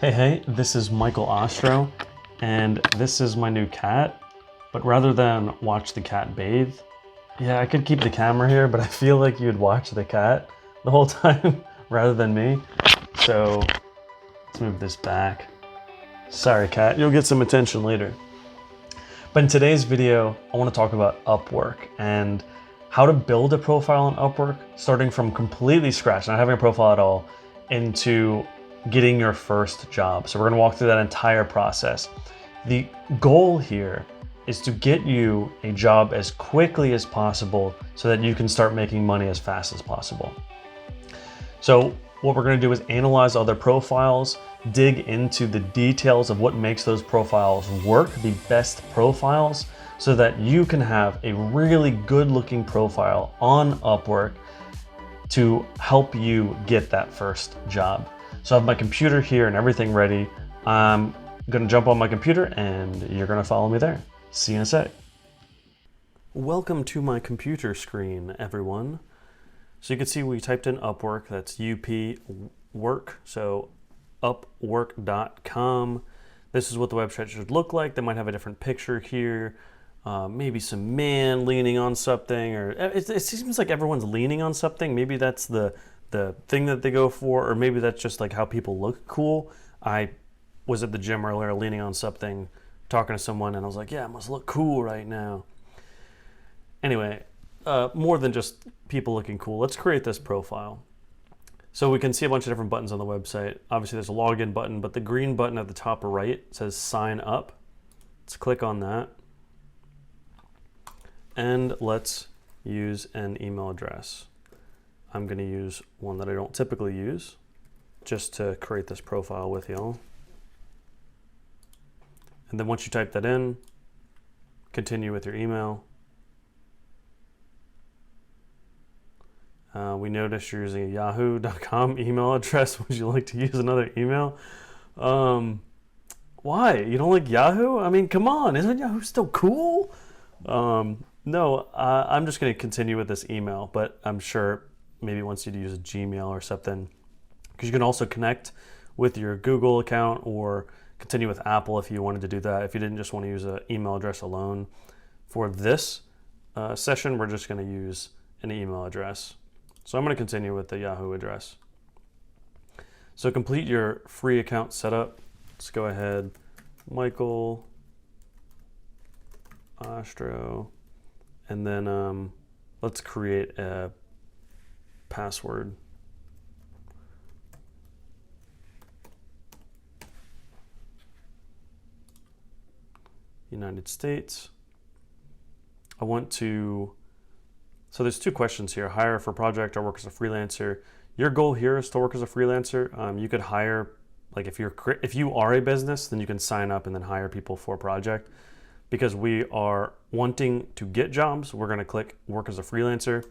Hey, this is Michael Ostro, and this is my new cat. But rather than watch the cat bathe, yeah, I could keep the camera here, but I feel like you'd watch the cat the whole time rather than me. So let's move this back. Sorry, cat, you'll get some attention later. But in today's video, I want to talk about Upwork and how to build a profile on Upwork, starting from completely scratch, not having a profile at all, into getting your first job. So we're going to walk through that entire process. The goal here is to get you a job as quickly as possible so that you can start making money as fast as possible. So what we're going to do is analyze other profiles, dig into the details of what makes those profiles work, the best profiles, so that you can have a really good looking profile on Upwork to help you get that first job. So I have my computer here and everything ready. I'm gonna jump on my computer and you're gonna follow me there. See you in a sec. Welcome to my computer screen, everyone. So you can see we typed in Upwork, that's UP work, so upwork.com. This is what the website should look like. They might have a different picture here. Maybe some man leaning on something, or it seems like everyone's leaning on something. Maybe that's the thing that they go for, or maybe that's just like how people look cool. I was at the gym earlier leaning on something, talking to someone, and I was like, yeah, I must look cool right now. Anyway, more than just people looking cool, let's create this profile. So we can see a bunch of different buttons on the website. Obviously there's a login button, but the green button at the top right says sign up. Let's click on that. And let's use an email address. I'm going to use one that I don't typically use just to create this profile with y'all. And then once you type that in, continue with your email. We noticed you're using a yahoo.com email address. Would you like to use another email? Why? You don't like Yahoo? I mean, come on, isn't Yahoo still cool? No, I'm just going to continue with this email, but I'm sure maybe wants you to use a Gmail or something, because you can also connect with your Google account or continue with Apple if you wanted to do that. If you didn't just want to use an email address alone. For this session, we're just going to use an email address. So I'm going to continue with the Yahoo address. So complete your free account setup. Let's go ahead, Michael Ostro, and then let's create a password. United States. I want to, so there's two questions here: hire for project or work as a freelancer. Your goal here is to work as a freelancer. You could hire, like if you are a business, then you can sign up and then hire people for a project. Because we are wanting to get jobs, we're going to click work as a freelancer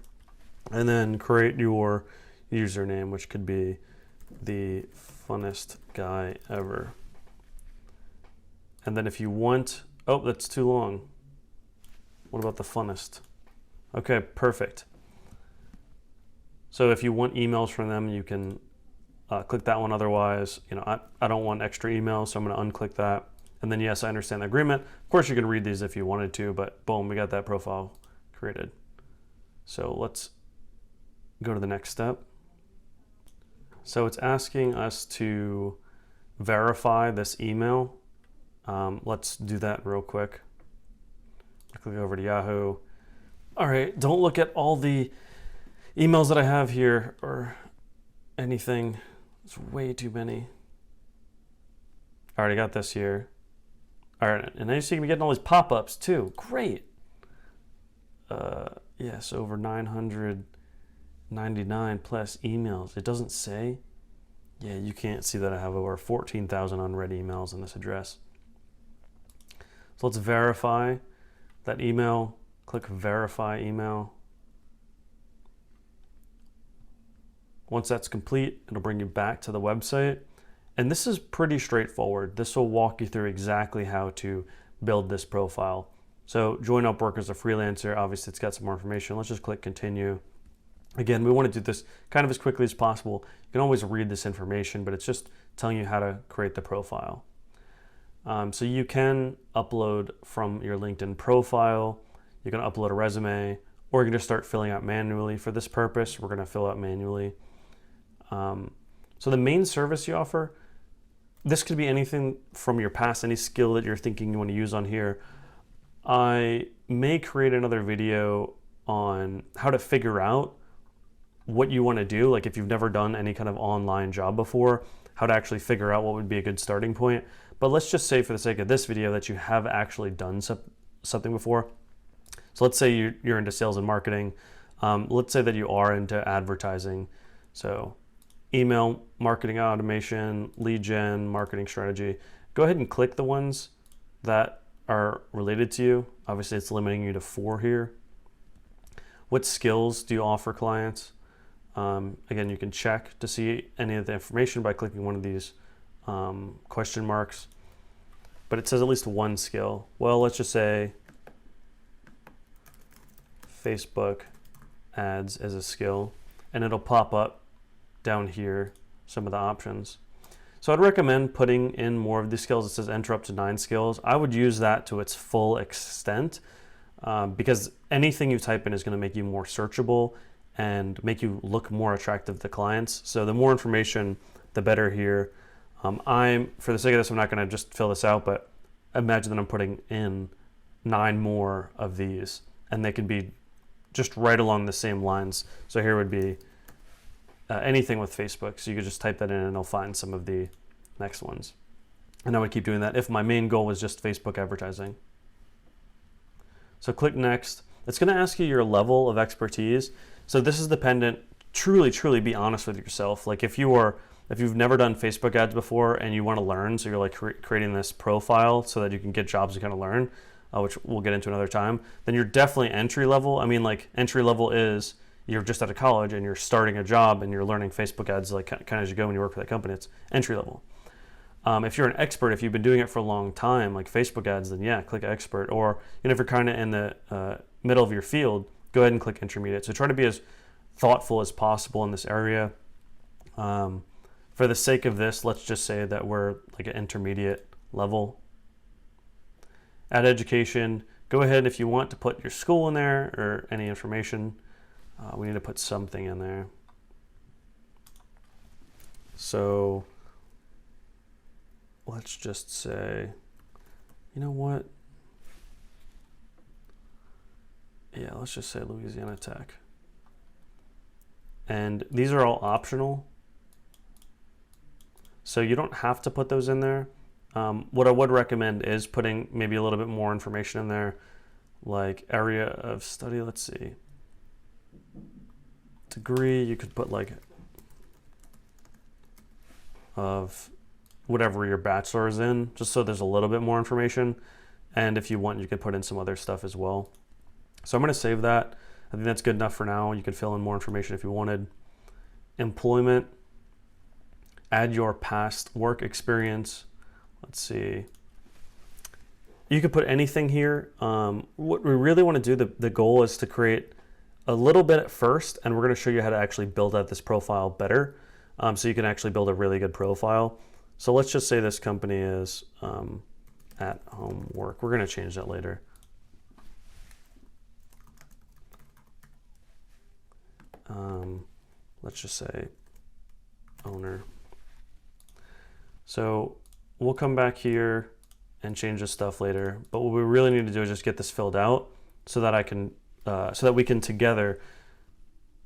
and then create your username, which could be the funnest guy ever. And then if you want, oh, that's too long. What about the funnest? Okay, perfect. So if you want emails from them, you can click that one. Otherwise, I don't want extra emails, so I'm going to unclick that. And then yes, I understand the agreement. Of course, you can read these if you wanted to, but boom, we got that profile created. So let's go to the next step. So it's asking us to verify this email. Let's do that real quick. Click over to Yahoo. All right, don't look at all the emails that I have here or anything. It's way too many. All right, I got this here. All right, and now you see me getting all these pop-ups too. Great. Yes, over 999 plus emails. It doesn't say. Yeah, you can't see that I have over 14,000 unread emails in this address. So let's verify that email. Click verify email. Once that's complete, it'll bring you back to the website. And this is pretty straightforward. This will walk you through exactly how to build this profile. So join Upwork as a freelancer. Obviously, it's got some more information. Let's just click continue. Again, we want to do this kind of as quickly as possible. You can always read this information, but it's just telling you how to create the profile. So you can upload from your LinkedIn profile, you can upload a resume, or you can just start filling out manually. For this purpose, we're going to fill out manually. So the main service you offer, this could be anything from your past, any skill that you're thinking you want to use on here. I may create another video on how to figure out what you want to do, like if you've never done any kind of online job before, how to actually figure out what would be a good starting point. But let's just say for the sake of this video that you have actually done something before. So let's say you're into sales and marketing. Let's say that you are into advertising. So email marketing automation, lead gen, marketing strategy. Go ahead and click the ones that are related to you. Obviously it's limiting you to 4 here. What skills do you offer clients? Again, you can check to see any of the information by clicking one of these question marks, but it says at least 1 skill. Well, let's just say Facebook ads as a skill, and it'll pop up down here some of the options. So I'd recommend putting in more of these skills. It says enter up to 9 skills. I would use that to its full extent because anything you type in is going to make you more searchable and make you look more attractive to clients. So the more information, the better here. For the sake of this, I'm not going to just fill this out, but imagine that I'm putting in 9 more of these, and they could be just right along the same lines. So here would be anything with Facebook. So you could just type that in and it'll find some of the next ones. And I would keep doing that if my main goal was just Facebook advertising. So click next. It's going to ask you your level of expertise. So this is dependent, truly be honest with yourself. Like if you've never done Facebook ads before and you want to learn, so you're like creating this profile so that you can get jobs to kind of learn, which we'll get into another time, then you're definitely entry level. I mean, like entry level is you're just out of college and you're starting a job and you're learning Facebook ads like kind of as you go when you work for that company. It's entry level. If you're an expert, if you've been doing it for a long time, like Facebook ads, then yeah, click expert. Or if you're kind of in the middle of your field, go ahead and click intermediate. So try to be as thoughtful as possible in this area. For the sake of this, let's just say that we're like an intermediate level. Add education. Go ahead if you want to put your school in there or any information. We need to put something in there. So let's just say, you know what? Yeah, let's just say Louisiana Tech. And these are all optional. So you don't have to put those in there. What I would recommend is putting maybe a little bit more information in there, like area of study, let's see. Degree, you could put like of whatever your bachelor is in, just so there's a little bit more information. And if you want, you could put in some other stuff as well. So I'm going to save that. I think that's good enough for now. You could fill in more information if you wanted. Employment, add your past work experience. Let's see. You could put anything here. What we really want to do, the goal is to create a little bit at first, and we're going to show you how to actually build out this profile better, so you can actually build a really good profile. So let's just say this company is at home work. We're going to change that later. Let's just say owner. So we'll come back here and change this stuff later. But what we really need to do is just get this filled out so that we can together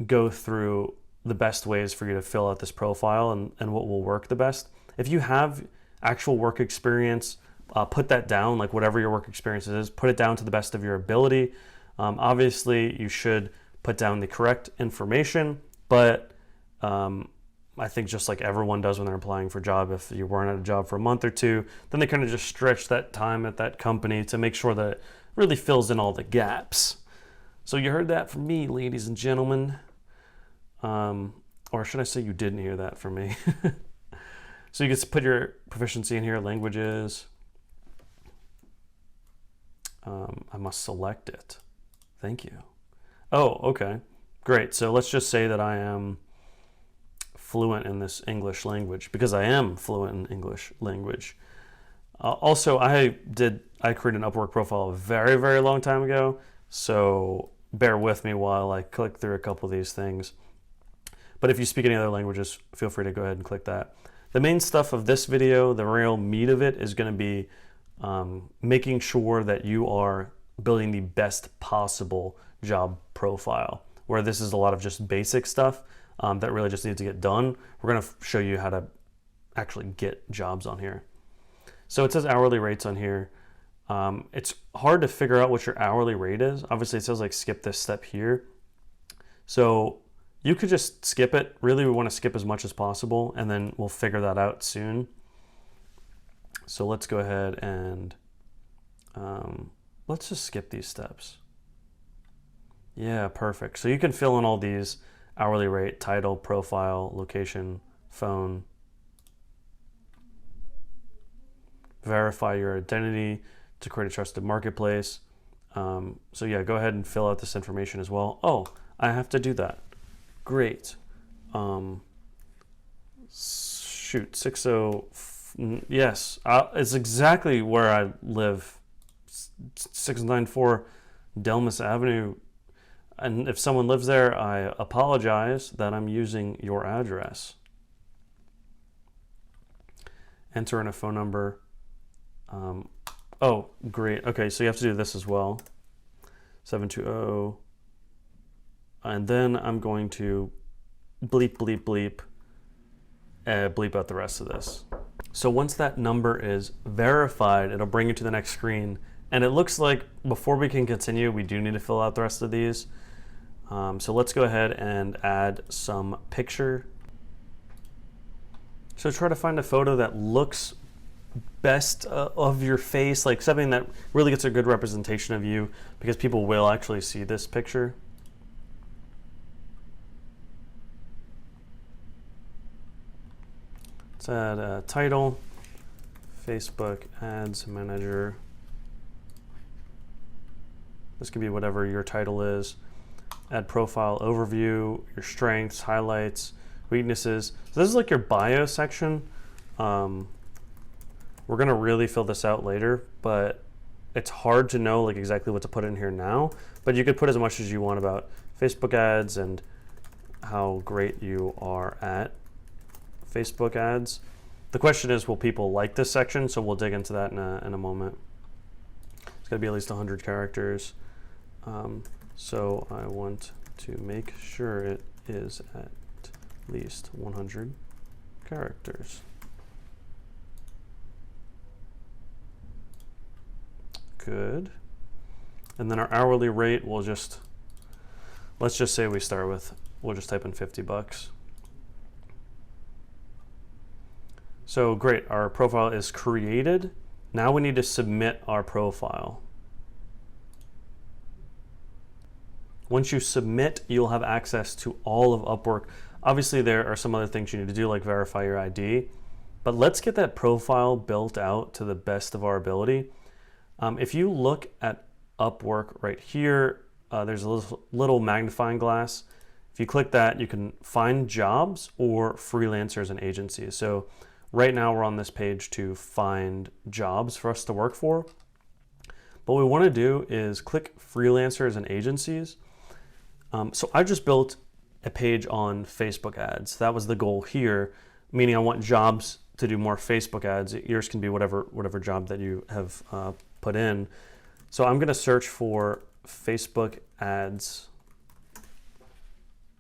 go through the best ways for you to fill out this profile and what will work the best. If you have actual work experience, put that down, like whatever your work experience is, put it down to the best of your ability. Obviously, you should put down the correct information, but I think just like everyone does when they're applying for a job, if you weren't at a job for a month or two, then they kind of just stretch that time at that company to make sure that it really fills in all the gaps. So you heard that from me, ladies and gentlemen. Or should I say you didn't hear that from me? So you can put your proficiency in here, languages. I must select it. Thank you. Oh, okay. Great. So let's just say that I am fluent in this English language, because I am fluent in English language. Also, I created an Upwork profile a very, very long time ago, so bear with me while I click through a couple of these things. But if you speak any other languages, feel free to go ahead and click that. The main stuff of this video, the real meat of it, is going to be making sure that you are building the best possible job profile, where this is a lot of just basic stuff that really just needs to get done. We're going to show you how to actually get jobs on here. So it says hourly rates on here. It's hard to figure out what your hourly rate is. Obviously it says like skip this step here. So you could just skip it. Really, we want to skip as much as possible, and then we'll figure that out soon. So let's go ahead and let's just skip these steps. Yeah, perfect. So you can fill in all these: hourly rate, title, profile, location, phone. Verify your identity to create a trusted marketplace. So yeah, go ahead and fill out this information as well. Oh, I have to do that. Great. Shoot, 60. Yes, it's exactly where I live. 694 Delmas Avenue. And if someone lives there, I apologize that I'm using your address. Enter in a phone number. Oh, great. Okay, so you have to do this as well. 720. And then I'm going to bleep, bleep, bleep, bleep out the rest of this. So once that number is verified, it'll bring you to the next screen. And it looks like before we can continue, we do need to fill out the rest of these. So let's go ahead and add some picture. So try to find a photo that looks best of your face, like something that really gets a good representation of you, because people will actually see this picture. Let's add a title, Facebook Ads Manager. This can be whatever your title is. Add profile overview, your strengths, highlights, weaknesses. So this is like your bio section. We're gonna really fill this out later, but it's hard to know like exactly what to put in here now. But you could put as much as you want about Facebook ads and how great you are at Facebook ads. The question is, will people like this section? So we'll dig into that in a moment. It's gotta be at least 100 characters. So I want to make sure it is at least 100 characters. Good. And then our hourly rate, let's just say we'll just type in 50 bucks. So great, our profile is created. Now we need to submit our profile. Once you submit, you'll have access to all of Upwork. Obviously, there are some other things you need to do, like verify your ID, but let's get that profile built out to the best of our ability. If you look at Upwork right here, there's a little magnifying glass. If you click that, you can find jobs or freelancers and agencies. So right now we're on this page to find jobs for us to work for. But what we want to do is click freelancers and agencies. So I just built a page on Facebook ads. That was the goal here, meaning I want jobs to do more Facebook ads. Yours can be whatever job that you have put in. So I'm going to search for Facebook ads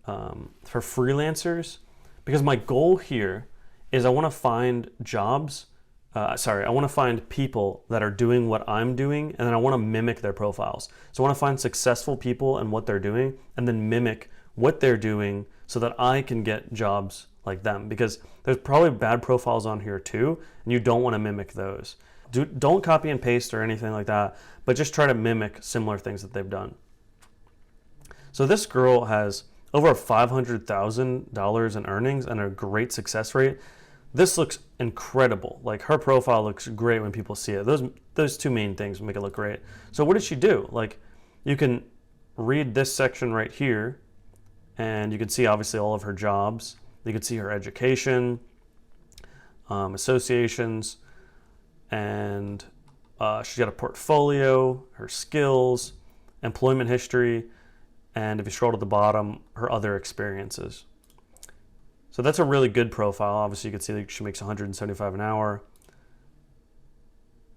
for freelancers, because my goal here is I want to find jobs. I want to find people that are doing what I'm doing, and then I want to mimic their profiles. So I want to find successful people and what they're doing, and then mimic what they're doing so that I can get jobs like them, because there's probably bad profiles on here too, and you don't want to mimic those. Don't copy and paste or anything like that, but just try to mimic similar things that they've done. So this girl has over $500,000 in earnings and a great success rate. This looks incredible. Like, her profile looks great when people see it. Those two main things make it look great. So what did she do? Like, you can read this section right here. And you can see obviously all of her jobs. You can see her education, associations, and she's got a portfolio, her skills, employment history, and if you scroll to the bottom, her other experiences. So that's a really good profile. Obviously, you can see that she makes $175 an hour.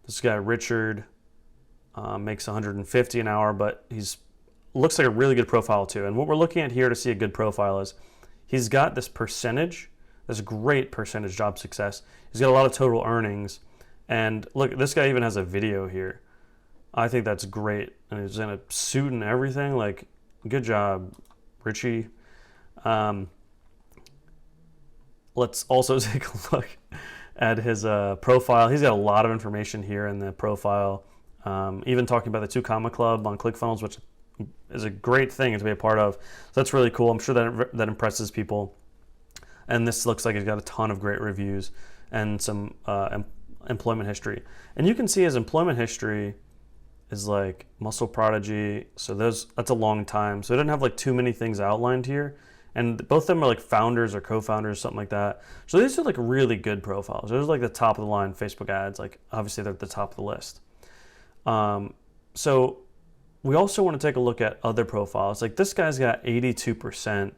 This guy, Richard, makes $150 an hour, but he's looks like a really good profile too. And what we're looking at here to see a good profile is he's got this percentage, this great percentage job success. He's got a lot of total earnings. And look, this guy even has a video here. I think that's great. And he's in a suit and everything. Like, good job, Richie. Let's also take a look at his profile. He's got a lot of information here in the profile. Even talking about the 2 Comma Club on ClickFunnels, which is a great thing to be a part of. So that's really cool. I'm sure that impresses people. And this looks like he's got a ton of great reviews and some employment history. And you can see his employment history is like Muscle Prodigy. So that's a long time. So it didn't have like too many things outlined here. And both of them are like founders or co-founders, something like that. So these are like really good profiles. Those are like the top of the line Facebook ads. Like obviously they're at the top of the list. So we also want to take a look at other profiles. Like this guy's got 82%.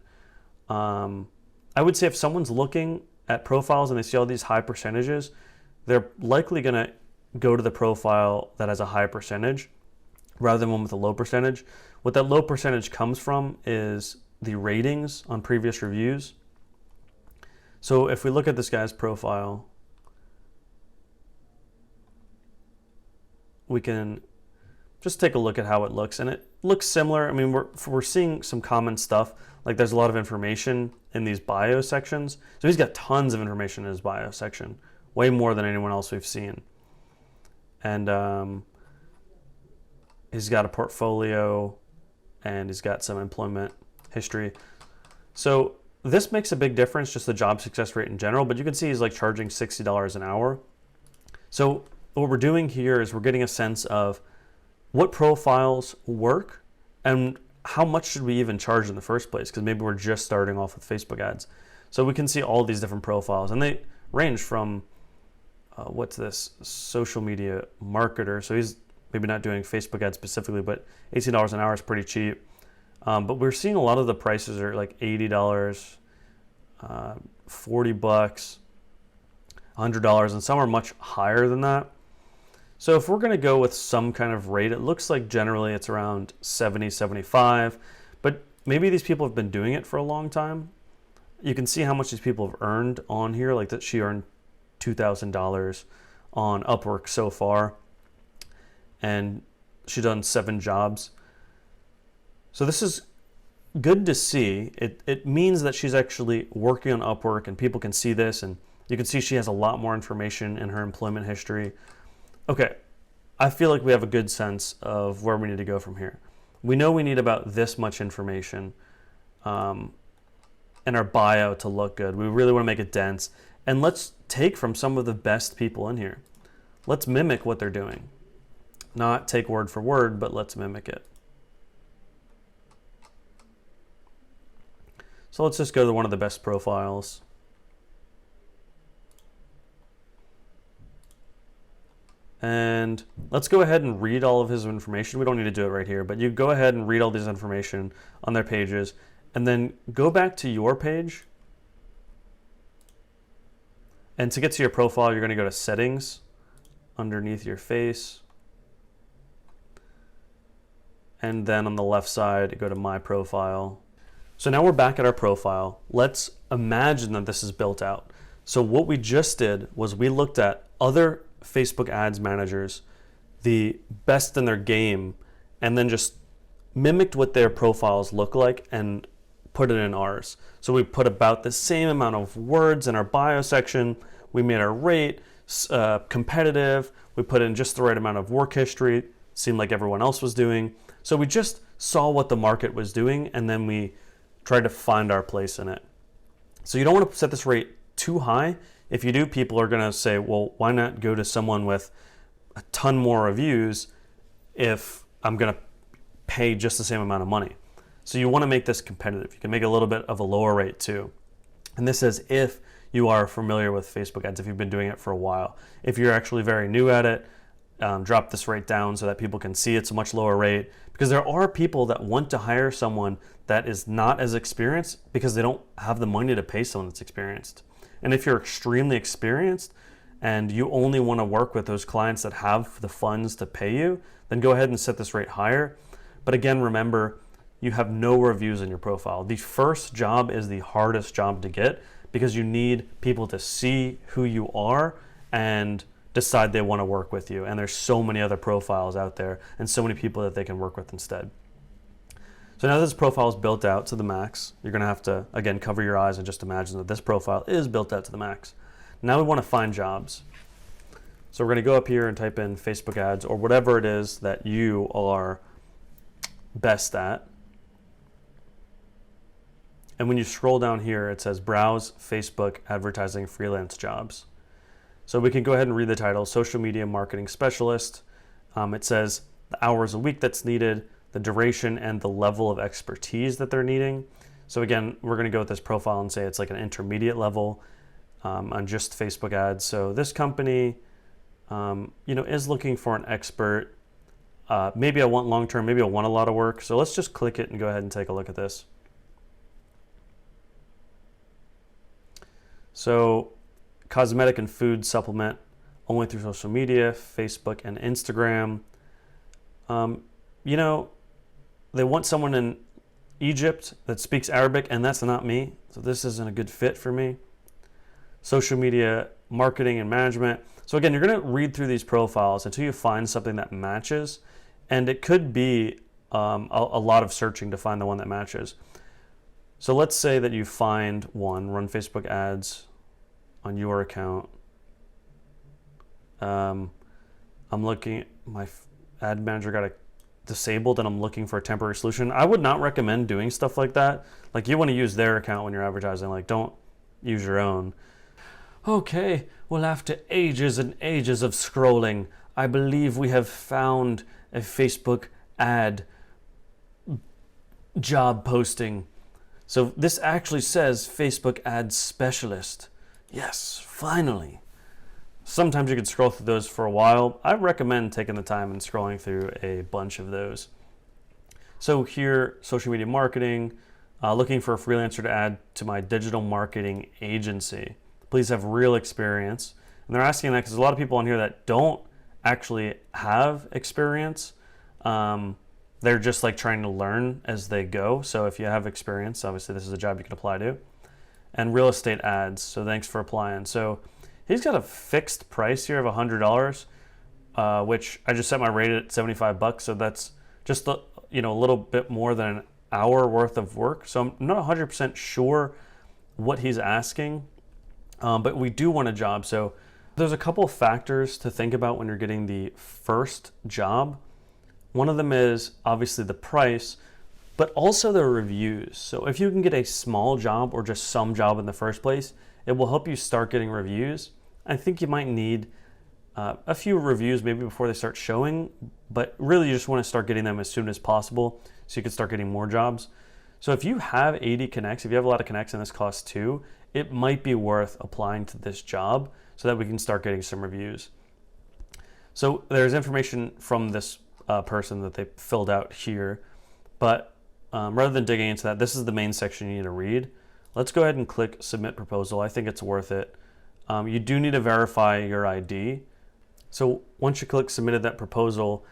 I would say if someone's looking at profiles and they see all these high percentages, they're likely going to go to the profile that has a high percentage rather than one with a low percentage. What that low percentage comes from is the ratings on previous reviews. So if we look at this guy's profile, we can just take a look at how it looks, and it looks similar. I mean, we're seeing some common stuff. Like there's a lot of information in these bio sections. So he's got tons of information in his bio section, way more than anyone else we've seen. And he's got a portfolio, and he's got some employment history. So this makes a big difference, just the job success rate in general, but you can see he's like charging $60 an hour. So what we're doing here is we're getting a sense of what profiles work and how much should we even charge in the first place, because maybe we're just starting off with Facebook ads. So we can see all these different profiles, and they range from what's this, social media marketer. So he's maybe not doing Facebook ads specifically, but $18 an hour is pretty cheap. But we're seeing a lot of the prices are like $80, $40, $100, and some are much higher than that. So if we're going to go with some kind of rate, it looks like generally it's around 70, 75, but maybe these people have been doing it for a long time. You can see how much these people have earned on here, like that she earned $2,000 on Upwork so far, and she's done 7 jobs. So this is good to see. It means that she's actually working on Upwork, and people can see this, and you can see she has a lot more information in her employment history. Okay, I feel like we have a good sense of where we need to go from here. We know we need about this much information in our bio to look good. We really want to make it dense. And let's take from some of the best people in here. Let's mimic what they're doing. Not take word for word, but let's mimic it. So let's just go to one of the best profiles. And let's go ahead and read all of his information. We don't need to do it right here, but you go ahead and read all this information on their pages, and then go back to your page. And to get to your profile, you're going to go to Settings, underneath your face. And then on the left side, go to My Profile. So now we're back at our profile. Let's imagine that this is built out. So what we just did was we looked at other Facebook ads managers, the best in their game, and then just mimicked what their profiles look like and put it in ours. So we put about the same amount of words in our bio section. We made our rate competitive. We put in just the right amount of work history. Seemed like everyone else was doing. So we just saw what the market was doing, and then we tried to find our place in it. So you don't want to set this rate too high. If you do, people are going to say, well, why not go to someone with a ton more reviews if I'm going to pay just the same amount of money? So you want to make this competitive. You can make a little bit of a lower rate too. And this is if you are familiar with Facebook ads, if you've been doing it for a while. If you're actually very new at it, drop this rate down so that people can see it's a much lower rate, because there are people that want to hire someone that is not as experienced because they don't have the money to pay someone that's experienced. And if you're extremely experienced and you only want to work with those clients that have the funds to pay you, then go ahead and set this rate higher. But again, remember, you have no reviews in your profile. The first job is the hardest job to get because you need people to see who you are and decide they want to work with you. And there's so many other profiles out there and so many people that they can work with instead. So now this profile is built out to the max. You're going to have to, again, cover your eyes and just imagine that this profile is built out to the max. Now we want to find jobs. So we're going to go up here and type in Facebook ads or whatever it is that you are best at. And when you scroll down here, it says browse Facebook advertising freelance jobs. So we can go ahead and read the title, Social Media Marketing Specialist. It says the hours a week that's needed, the duration, and the level of expertise that they're needing. So again, we're going to go with this profile and say it's like an intermediate level on just Facebook ads. So this company, is looking for an expert. Maybe I want long-term, maybe I want a lot of work. So let's just click it and go ahead and take a look at this. So cosmetic and food supplement only through social media, Facebook and Instagram. They want someone in Egypt that speaks Arabic, and that's not me. So this isn't a good fit for me. Social media marketing and management. So again, you're going to read through these profiles until you find something that matches. And it could be a lot of searching to find the one that matches. So let's say that you find one, run Facebook ads on your account. I'm looking, my ad manager got disabled and I'm looking for a temporary solution. I would not recommend doing stuff like that. Like, you want to use their account when you're advertising, like, don't use your own. Okay, well, after ages and ages of scrolling, I believe we have found a Facebook ad job posting. So this actually says Facebook ad specialist. Yes, finally. Sometimes you can scroll through those for a while. I recommend taking the time and scrolling through a bunch of those. So here, social media marketing, looking for a freelancer to add to my digital marketing agency. Please have real experience. And they're asking that because there's a lot of people on here that don't actually have experience. They're just like trying to learn as they go. So if you have experience, obviously this is a job you can apply to. And real estate ads. So thanks for applying. So he's got a fixed price here of $100, which I just set my rate at $75. So that's just a little bit more than an hour worth of work. So I'm not 100% sure what he's asking, but we do want a job. So there's a couple of factors to think about when you're getting the first job. One of them is obviously the price, but also the reviews. So if you can get a small job or just some job in the first place, it will help you start getting reviews. I think you might need a few reviews maybe before they start showing, but really you just want to start getting them as soon as possible so you can start getting more jobs. So if you have 80 connects, if you have a lot of connects and this costs $2, it might be worth applying to this job so that we can start getting some reviews. So there's information from this person that they filled out here, but rather than digging into that, this is the main section you need to read. Let's go ahead and click Submit Proposal. I think it's worth it. You do need to verify your ID. So once you click Submitted that proposal,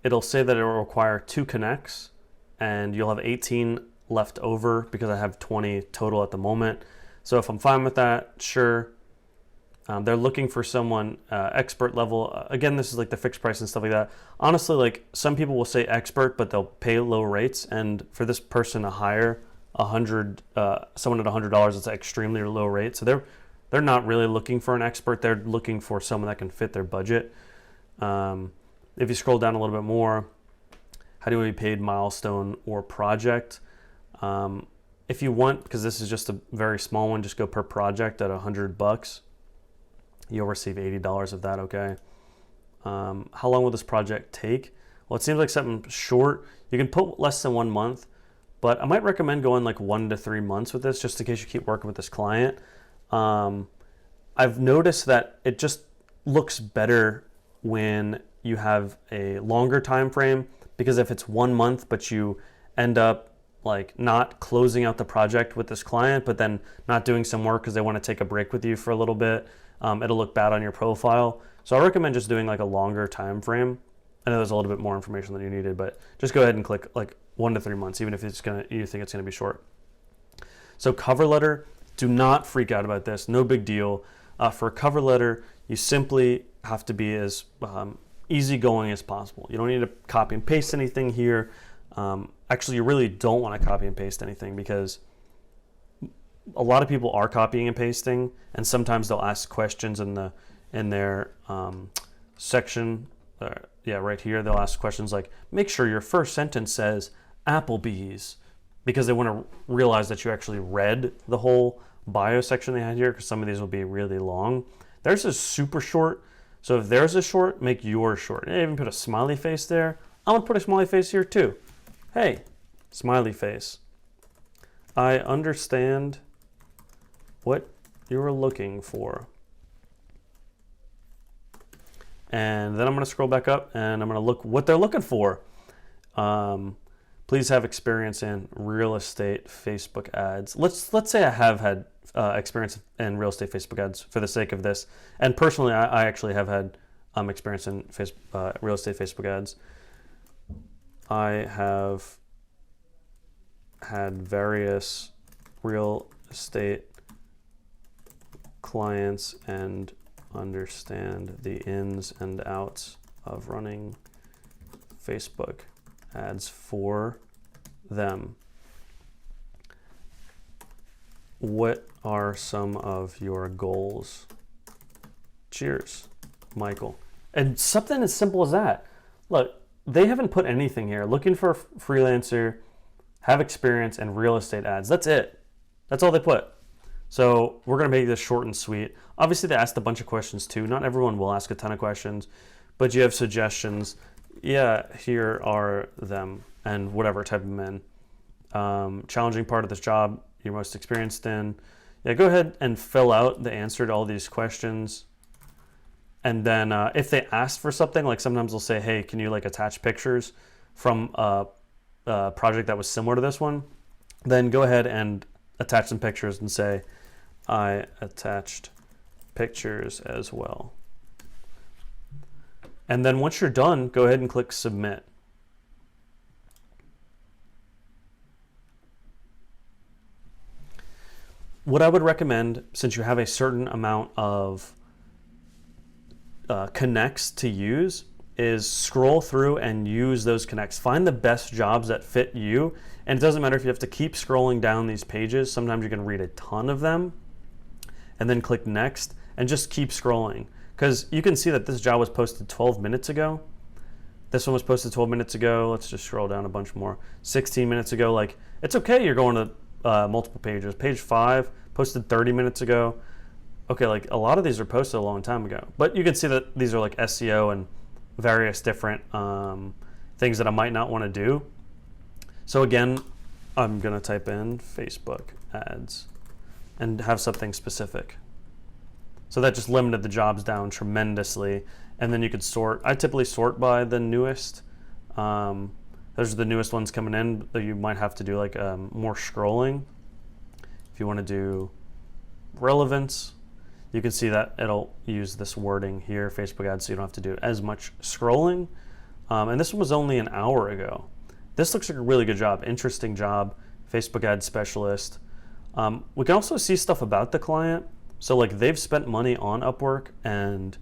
it'll say that it will require 2 connects, and you'll have 18 left over because I have 20 total at the moment. So if I'm fine with that, sure. They're looking for someone expert level. Again, this is like the fixed price and stuff like that. Honestly, like, some people will say expert, but they'll pay low rates. And for this person to hire someone at $100, it's an extremely low rate. So they're not really looking for an expert. They're looking for someone that can fit their budget. If you scroll down a little bit more, how do we be paid milestone or project? If you want, because this is just a very small one, just go per project at $100. You'll receive $80 of that, okay? How long will this project take? Well, it seems like something short. You can put less than 1 month, but I might recommend going like 1 to 3 months with this, just in case you keep working with this client. I've noticed that it just looks better when you have a longer time frame, because if it's 1 month but you end up like not closing out the project with this client, but then not doing some work because they want to take a break with you for a little bit, it'll look bad on your profile. So I recommend just doing like a longer time frame. I know there's a little bit more information than you needed, but just go ahead and click like 1 to 3 months, even if you think it's gonna be short. So cover letter, do not freak out about this. No big deal. For a cover letter, you simply have to be as easygoing as possible. You don't need to copy and paste anything here. Actually, you really don't want to copy and paste anything, because a lot of people are copying and pasting, and sometimes they'll ask questions in their section. Right here, they'll ask questions like, make sure your first sentence says Applebee's, because they want to realize that you actually read the whole bio section they had here, because some of these will be really long. Theirs is super short, so if theirs is short, make yours short. And I even put a smiley face there. I'm gonna put a smiley face here too. Hey, smiley face. I understand what you were looking for. And then I'm gonna scroll back up and I'm gonna look what they're looking for. Please have experience in real estate Facebook ads. Let's say I have had experience in real estate Facebook ads for the sake of this. And personally, I actually have had experience in real estate Facebook ads. I have had various real estate clients and understand the ins and outs of running Facebook ads for them. What are some of your goals? Cheers, Michael. And something as simple as that. Look, they haven't put anything here. Looking for a freelancer, have experience in real estate ads. That's it. That's all they put. So we're going to make this short and sweet. Obviously, they asked a bunch of questions too. Not everyone will ask a ton of questions, but you have suggestions. Yeah, here are them, and whatever, type them in. Challenging part of this job you're most experienced in. Yeah, go ahead and fill out the answer to all these questions. And then if they ask for something, like sometimes they'll say, hey, can you like attach pictures from a project that was similar to this one? Then go ahead and attach some pictures and say, I attached pictures as well. And then once you're done, go ahead and click submit. What I would recommend, since you have a certain amount of connects to use, is scroll through and use those connects. Find the best jobs that fit you. And it doesn't matter if you have to keep scrolling down these pages. Sometimes you can read a ton of them and then click next and just keep scrolling. Because you can see that this job was posted 12 minutes ago. This one was posted 12 minutes ago. Let's just scroll down a bunch more. 16 minutes ago. Like, it's okay, you're going to multiple pages. Page 5, posted 30 minutes ago. Okay, like a lot of these are posted a long time ago. But you can see that these are like SEO and various different things that I might not want to do. So again, I'm going to type in Facebook ads and have something specific. So that just limited the jobs down tremendously. And then you could sort. I typically sort by the newest. Those are the newest ones coming in, but you might have to do like more scrolling. If you want to do relevance, you can see that it'll use this wording here, Facebook ads, so you don't have to do as much scrolling. And this one was only an hour ago. This looks like a really good job, interesting job, Facebook ad specialist. We can also see stuff about the client. So like they've spent money on Upwork and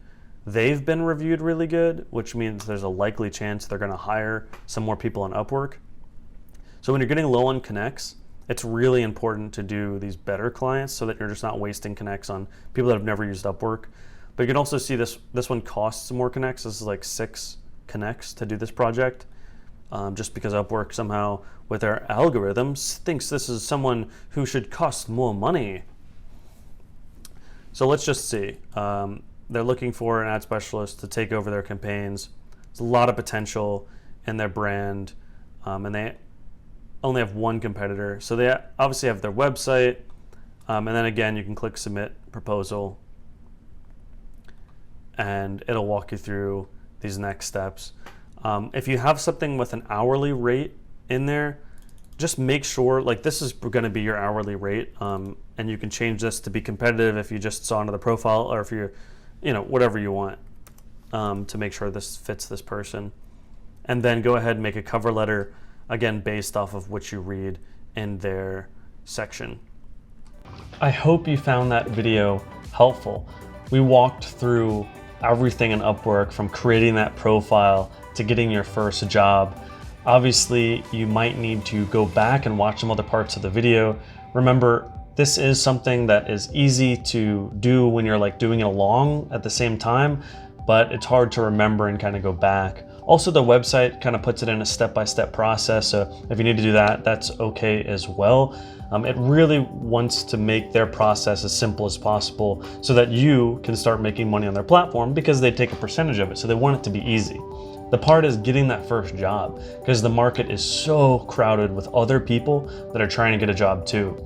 they've been reviewed really good, which means there's a likely chance they're gonna hire some more people on Upwork. So when you're getting low on connects, it's really important to do these better clients so that you're just not wasting connects on people that have never used Upwork. But you can also see this one costs more connects. This is like 6 connects to do this project, just because Upwork somehow with their algorithms thinks this is someone who should cost more money. So let's just see. They're looking for an ad specialist to take over their campaigns. There's a lot of potential in their brand, and only have one competitor. So they obviously have their website, and then again, you can click submit proposal, and it'll walk you through these next steps. If you have something with an hourly rate in there, just make sure, like, this is going to be your hourly rate, and you can change this to be competitive if you just saw another profile, or if you're, whatever you want, to make sure this fits this person. And then go ahead and make a cover letter, again, based off of what you read in their section. I hope you found that video helpful. We walked through everything in Upwork, from creating that profile to getting your first job. Obviously, you might need to go back and watch some other parts of the video. Remember, this is something that is easy to do when you're like doing it along at the same time, but it's hard to remember and kind of go back. Also, the website kind of puts it in a step-by-step process, so if you need to do that, that's okay as well. It really wants to make their process as simple as possible so that you can start making money on their platform, because they take a percentage of it, so they want it to be easy. The part is getting that first job, because the market is so crowded with other people that are trying to get a job too.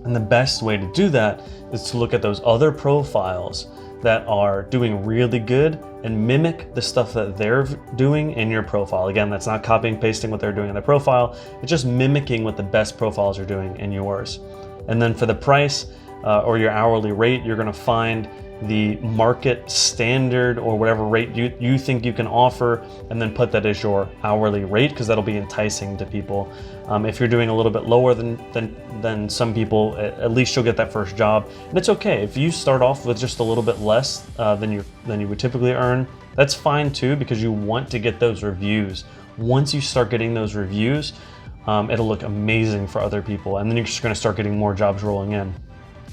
And the best way to do that is to look at those other profiles that are doing really good and mimic the stuff that they're doing in your profile. Again, that's not copying and pasting what they're doing in their profile. It's just mimicking what the best profiles are doing in yours. And then for the price or your hourly rate, you're gonna find the market standard or whatever rate you think you can offer, and then put that as your hourly rate, because that'll be enticing to people. If you're doing a little bit lower than some people, at least you'll get that first job. And it's okay if you start off with just a little bit less than you would typically earn. That's fine too, because you want to get those reviews. Once you start getting those reviews, it'll look amazing for other people, and then you're just going to start getting more jobs rolling in.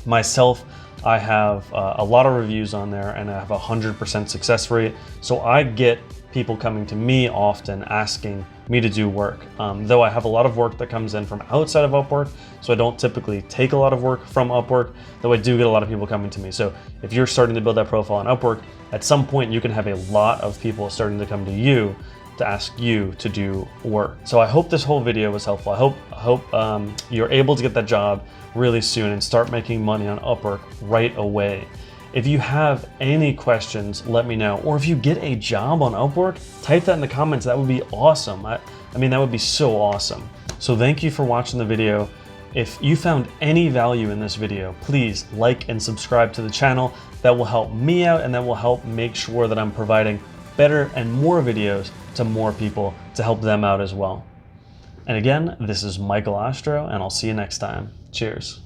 Myself, I have a lot of reviews on there, and I have 100% success rate. So I get people coming to me often asking me to do work. Though I have a lot of work that comes in from outside of Upwork, so I don't typically take a lot of work from Upwork, though I do get a lot of people coming to me. So if you're starting to build that profile on Upwork, at some point you can have a lot of people starting to come to you to ask you to do work. So I hope this whole video was helpful. I hope you're able to get that job really soon and start making money on Upwork right away. If you have any questions, let me know. Or if you get a job on Upwork, type that in the comments. That would be awesome. I mean, that would be so awesome. So thank you for watching the video. If you found any value in this video, please like and subscribe to the channel. That will help me out, and that will help make sure that I'm providing better and more videos to more people to help them out as well. And again, this is Michael Ostro, and I'll see you next time. Cheers.